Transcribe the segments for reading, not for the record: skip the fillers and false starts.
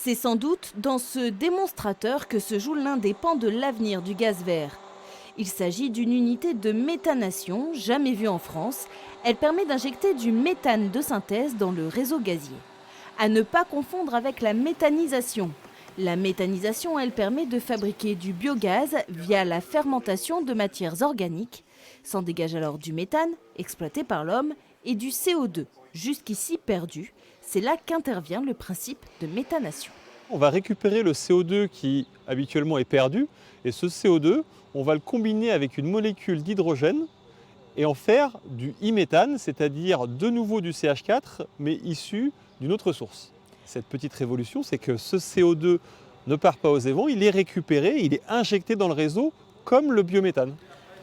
C'est sans doute dans ce démonstrateur que se joue l'un des pans de l'avenir du gaz vert. Il s'agit d'une unité de méthanation jamais vue en France. Elle permet d'injecter du méthane de synthèse dans le réseau gazier. À ne pas confondre avec la méthanisation. La méthanisation, elle permet de fabriquer du biogaz via la fermentation de matières organiques. S'en dégage alors du méthane, exploité par l'homme, et du CO2, jusqu'ici perdu. C'est là qu'intervient le principe de méthanation. On va récupérer le CO2 qui habituellement est perdu et ce CO2, on va le combiner avec une molécule d'hydrogène et en faire du e-méthane, c'est-à-dire de nouveau du CH4 mais issu d'une autre source. Cette petite révolution, c'est que ce CO2 ne part pas aux évents, il est récupéré, il est injecté dans le réseau comme le biométhane.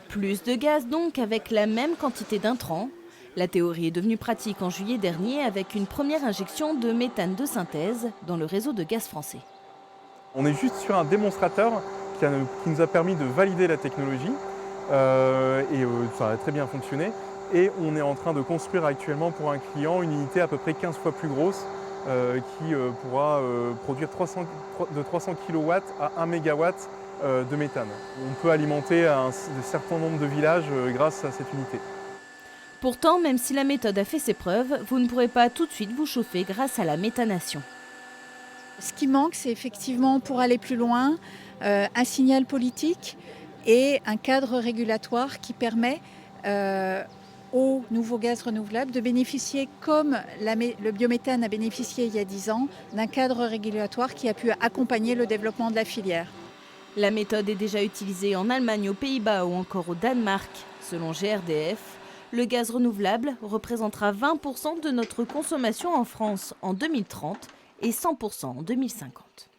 Plus de gaz donc avec la même quantité d'intrants. La théorie est devenue pratique en juillet dernier avec une première injection de méthane de synthèse dans le réseau de gaz français. On est juste sur un démonstrateur qui nous a permis de valider la technologie ça a très bien fonctionné. Et on est en train de construire actuellement pour un client une unité à peu près 15 fois plus grosse qui pourra produire de 300 kW à 1 MW de méthane. On peut alimenter un certain nombre de villages grâce à cette unité. Pourtant, même si la méthode a fait ses preuves, vous ne pourrez pas tout de suite vous chauffer grâce à la méthanation. Ce qui manque, c'est effectivement, pour aller plus loin, un signal politique et un cadre régulatoire qui permet aux nouveaux gaz renouvelables de bénéficier, comme le biométhane a bénéficié il y a 10 ans, d'un cadre régulatoire qui a pu accompagner le développement de la filière. La méthode est déjà utilisée en Allemagne, aux Pays-Bas ou encore au Danemark. Selon GRDF, le gaz renouvelable représentera 20% de notre consommation en France en 2030 et 100% en 2050.